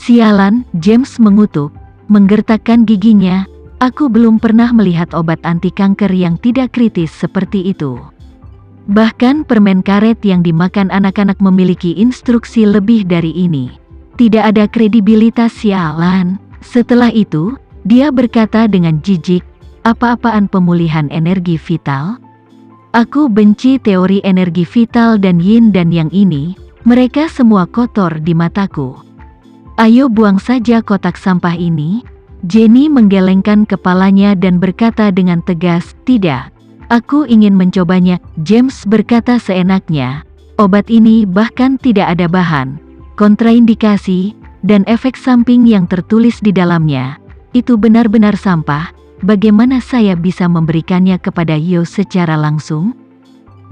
Sialan, James mengutuk, menggertakkan giginya. Aku belum pernah melihat obat anti kanker yang tidak kritis seperti itu. Bahkan permen karet yang dimakan anak-anak memiliki instruksi lebih dari ini. Tidak ada kredibilitas, sialan. Setelah itu, dia berkata dengan jijik, apa-apaan pemulihan energi vital? Aku benci teori energi vital dan yin dan yang ini, mereka semua kotor di mataku. Ayo buang saja kotak sampah ini. Jenny menggelengkan kepalanya dan berkata dengan tegas, tidak. Aku ingin mencobanya. James berkata seenaknya. Obat ini bahkan tidak ada bahan, kontraindikasi, dan efek samping yang tertulis di dalamnya. Itu benar-benar sampah. Bagaimana saya bisa memberikannya kepada Yo secara langsung?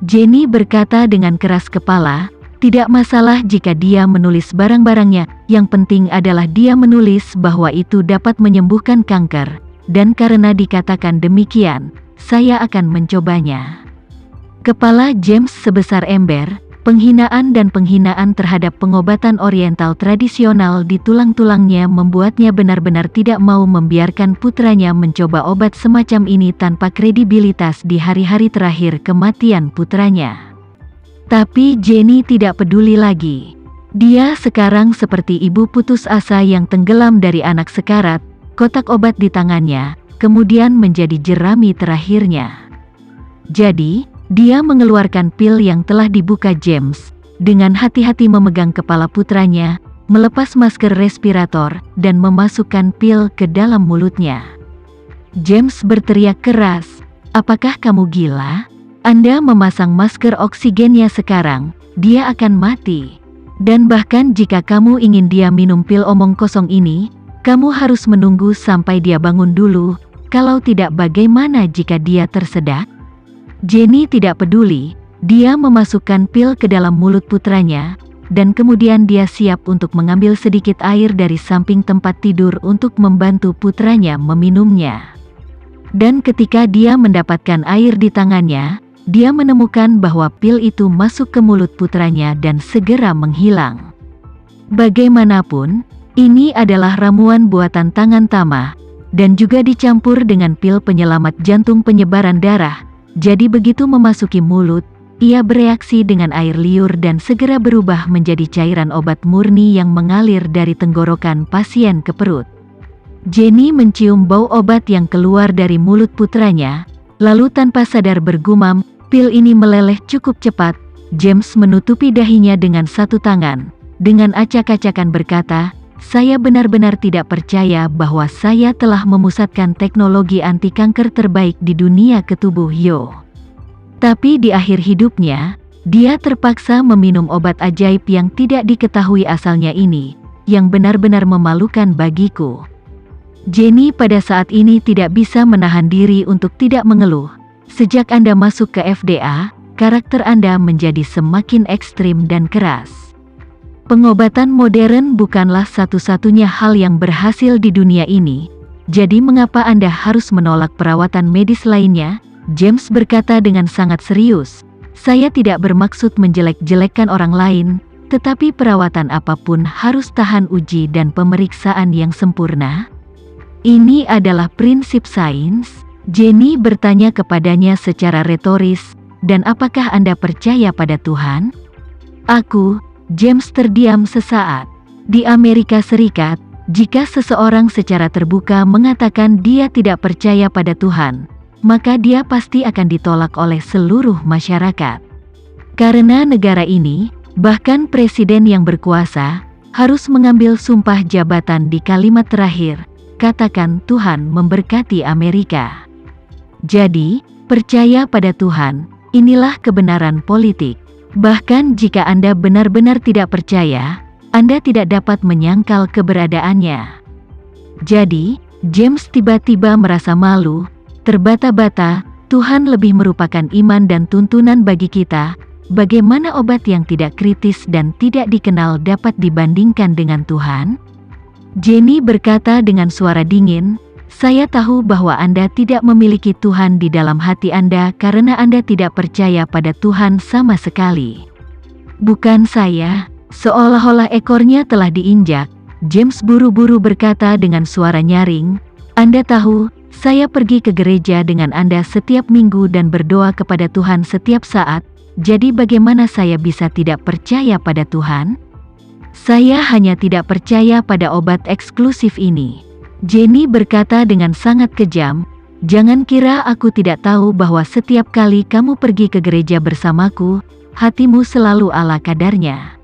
Jenny berkata dengan keras kepala. Tidak masalah jika dia menulis barang-barangnya, yang penting adalah dia menulis bahwa itu dapat menyembuhkan kanker, dan karena dikatakan demikian, saya akan mencobanya. Kepala James sebesar ember, penghinaan dan penghinaan terhadap pengobatan oriental tradisional di tulang-tulangnya membuatnya benar-benar tidak mau membiarkan putranya mencoba obat semacam ini tanpa kredibilitas di hari-hari terakhir kematian putranya. Tapi Jenny tidak peduli lagi. Dia sekarang seperti ibu putus asa yang tenggelam dari anak sekarat, kotak obat di tangannya, kemudian menjadi jerami terakhirnya. Jadi, dia mengeluarkan pil yang telah dibuka James, dengan hati-hati memegang kepala putranya, melepas masker respirator, dan memasukkan pil ke dalam mulutnya. James berteriak keras, apakah kamu gila? Anda memasang masker oksigennya sekarang, dia akan mati. Dan bahkan jika kamu ingin dia minum pil omong kosong ini, kamu harus menunggu sampai dia bangun dulu, kalau tidak bagaimana jika dia tersedak? Jenny tidak peduli, dia memasukkan pil ke dalam mulut putranya, dan kemudian dia siap untuk mengambil sedikit air dari samping tempat tidur untuk membantu putranya meminumnya. Dan ketika dia mendapatkan air di tangannya, dia menemukan bahwa pil itu masuk ke mulut putranya dan segera menghilang. Bagaimanapun, ini adalah ramuan buatan tangan Tama, dan juga dicampur dengan pil penyelamat jantung penyebaran darah. Jadi begitu memasuki mulut, ia bereaksi dengan air liur dan segera berubah menjadi cairan obat murni yang mengalir dari tenggorokan pasien ke perut. Jenny mencium bau obat yang keluar dari mulut putranya, lalu tanpa sadar bergumam, pil ini meleleh cukup cepat. James menutupi dahinya dengan satu tangan. Dengan acak-acakan berkata, saya benar-benar tidak percaya bahwa saya telah memusatkan teknologi anti kanker terbaik di dunia ke tubuh Yo. Tapi di akhir hidupnya, dia terpaksa meminum obat ajaib yang tidak diketahui asalnya ini, yang benar-benar memalukan bagiku. Jenny pada saat ini tidak bisa menahan diri untuk tidak mengeluh. Sejak Anda masuk ke FDA, karakter Anda menjadi semakin ekstrim dan keras. Pengobatan modern bukanlah satu-satunya hal yang berhasil di dunia ini. Jadi mengapa Anda harus menolak perawatan medis lainnya? James berkata dengan sangat serius. Saya tidak bermaksud menjelek-jelekkan orang lain, tetapi perawatan apapun harus tahan uji dan pemeriksaan yang sempurna. Ini adalah prinsip sains. Jenny bertanya kepadanya secara retoris, dan apakah Anda percaya pada Tuhan? Aku, James terdiam sesaat. Di Amerika Serikat, jika seseorang secara terbuka mengatakan dia tidak percaya pada Tuhan, maka dia pasti akan ditolak oleh seluruh masyarakat. Karena negara ini, bahkan presiden yang berkuasa, harus mengambil sumpah jabatan di kalimat terakhir, katakan Tuhan memberkati Amerika. Jadi, percaya pada Tuhan, inilah kebenaran politik. Bahkan jika Anda benar-benar tidak percaya, Anda tidak dapat menyangkal keberadaannya. Jadi, James tiba-tiba merasa malu, terbata-bata. Tuhan lebih merupakan iman dan tuntunan bagi kita. Bagaimana obat yang tidak kritis dan tidak dikenal dapat dibandingkan dengan Tuhan? Jenny berkata dengan suara dingin, saya tahu bahwa Anda tidak memiliki Tuhan di dalam hati Anda karena Anda tidak percaya pada Tuhan sama sekali. Bukan saya, seolah-olah ekornya telah diinjak, James buru-buru berkata dengan suara nyaring, "Anda tahu, saya pergi ke gereja dengan Anda setiap minggu dan berdoa kepada Tuhan setiap saat, jadi bagaimana saya bisa tidak percaya pada Tuhan? Saya hanya tidak percaya pada obat eksklusif ini." Jenny berkata dengan sangat kejam, "Jangan kira aku tidak tahu bahwa setiap kali kamu pergi ke gereja bersamaku, hatimu selalu ala kadarnya.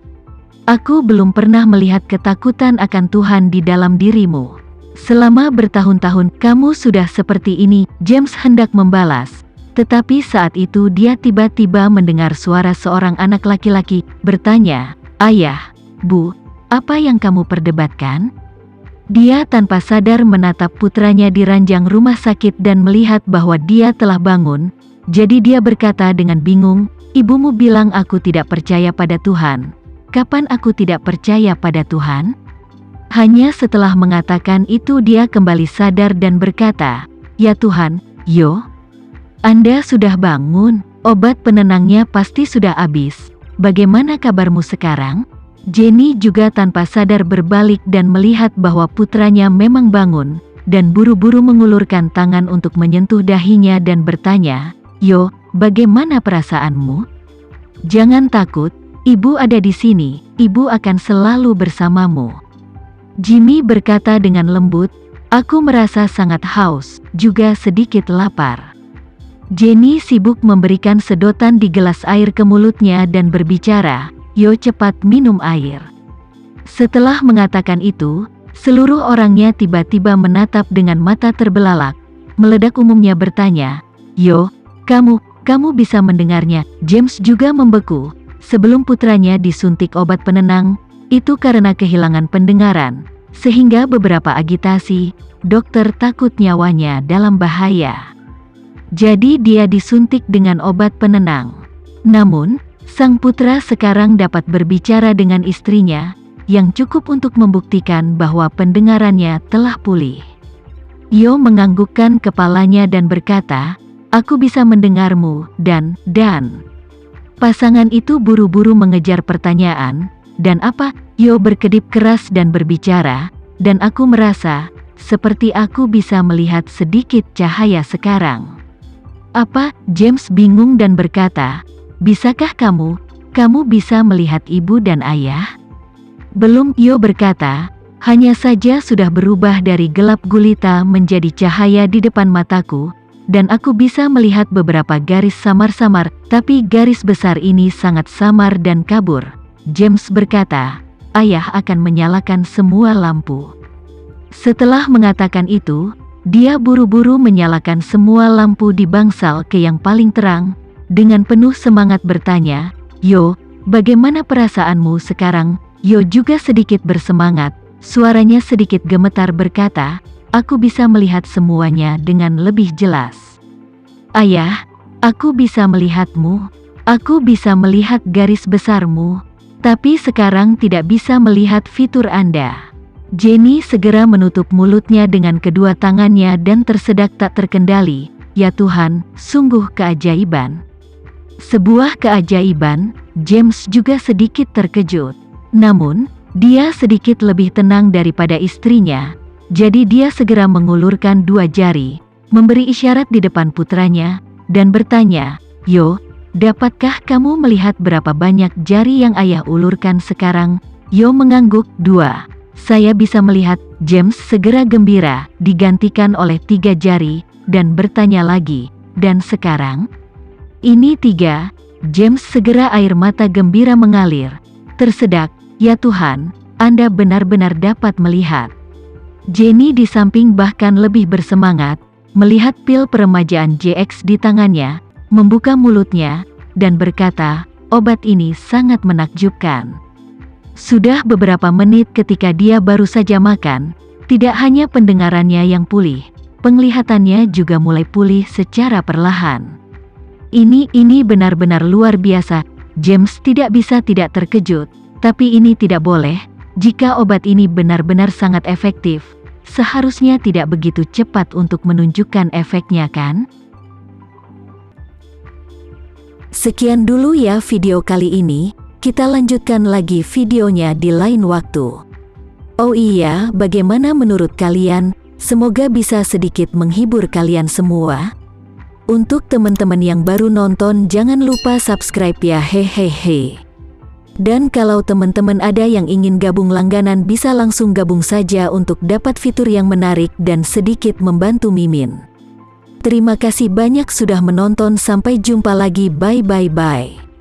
Aku belum pernah melihat ketakutan akan Tuhan di dalam dirimu. Selama bertahun-tahun kamu sudah seperti ini." James hendak membalas, tetapi saat itu dia tiba-tiba mendengar suara seorang anak laki-laki bertanya, "Ayah, Bu, apa yang kamu perdebatkan?" Dia tanpa sadar menatap putranya di ranjang rumah sakit dan melihat bahwa dia telah bangun. Jadi dia berkata dengan bingung, "Ibumu bilang aku tidak percaya pada Tuhan. Kapan aku tidak percaya pada Tuhan?" Hanya setelah mengatakan itu dia kembali sadar dan berkata, "Ya Tuhan, Yo, Anda sudah bangun. Obat penenangnya pasti sudah habis. Bagaimana kabarmu sekarang?" Jenny juga tanpa sadar berbalik dan melihat bahwa putranya memang bangun, dan buru-buru mengulurkan tangan untuk menyentuh dahinya dan bertanya, "Yo, bagaimana perasaanmu? Jangan takut, Ibu ada di sini, Ibu akan selalu bersamamu." Jimmy berkata dengan lembut, "Aku merasa sangat haus, juga sedikit lapar." Jenny sibuk memberikan sedotan di gelas air ke mulutnya dan berbicara, "Yo, cepat minum air." Setelah mengatakan itu, seluruh orangnya tiba-tiba menatap dengan mata terbelalak. Meledak umumnya bertanya, "Yo, kamu bisa mendengarnya?" James juga membeku. Sebelum putranya disuntik obat penenang, itu karena kehilangan pendengaran, sehingga beberapa agitasi, dokter takut nyawanya dalam bahaya. Jadi dia disuntik dengan obat penenang. Namun, sang putra sekarang dapat berbicara dengan istrinya, yang cukup untuk membuktikan bahwa pendengarannya telah pulih. Yo menganggukkan kepalanya dan berkata, "Aku bisa mendengarmu, dan pasangan itu buru-buru mengejar pertanyaan, "Dan apa?" Yo berkedip keras dan berbicara, "Dan aku merasa, seperti aku bisa melihat sedikit cahaya sekarang." "Apa?" James bingung dan berkata, "Bisakah kamu bisa melihat ibu dan ayah?" "Belum," Yo berkata, "hanya saja sudah berubah dari gelap gulita menjadi cahaya di depan mataku, dan aku bisa melihat beberapa garis samar-samar, tapi garis besar ini sangat samar dan kabur." James berkata, "Ayah akan menyalakan semua lampu." Setelah mengatakan itu, dia buru-buru menyalakan semua lampu di bangsal ke yang paling terang, dengan penuh semangat bertanya, "Yo, bagaimana perasaanmu sekarang?" Yo juga sedikit bersemangat, suaranya sedikit gemetar berkata, "Aku bisa melihat semuanya dengan lebih jelas. Ayah, aku bisa melihatmu, aku bisa melihat garis besarmu, tapi sekarang tidak bisa melihat fitur Anda." Jenny segera menutup mulutnya dengan kedua tangannya dan tersedak tak terkendali, "Ya Tuhan, sungguh keajaiban." Sebuah keajaiban. James juga sedikit terkejut. Namun, dia sedikit lebih tenang daripada istrinya, jadi dia segera mengulurkan dua jari, memberi isyarat di depan putranya, dan bertanya, "Yo, dapatkah kamu melihat berapa banyak jari yang ayah ulurkan sekarang?" Yo mengangguk, "2. Saya bisa melihat." James segera gembira, digantikan oleh 3 jari, dan bertanya lagi, "Dan sekarang?" "Ini 3. James segera air mata gembira mengalir. Tersedak, "Ya Tuhan, Anda benar-benar dapat melihat." Jenny di samping bahkan lebih bersemangat, melihat pil peremajaan JX di tangannya, membuka mulutnya, dan berkata, "Obat ini sangat menakjubkan." Sudah beberapa menit ketika dia baru saja makan, tidak hanya pendengarannya yang pulih, penglihatannya juga mulai pulih secara perlahan. Ini benar-benar luar biasa. James tidak bisa tidak terkejut, tapi ini tidak boleh. Jika obat ini benar-benar sangat efektif, seharusnya tidak begitu cepat untuk menunjukkan efeknya, kan? Sekian dulu ya video kali ini. Kita lanjutkan lagi videonya di lain waktu. Oh iya, bagaimana menurut kalian? Semoga bisa sedikit menghibur kalian semua. Untuk teman-teman yang baru nonton, jangan lupa subscribe ya, hehehe. Dan kalau teman-teman ada yang ingin gabung langganan, bisa langsung gabung saja untuk dapat fitur yang menarik dan sedikit membantu Mimin. Terima kasih banyak sudah menonton, sampai jumpa lagi, bye bye bye.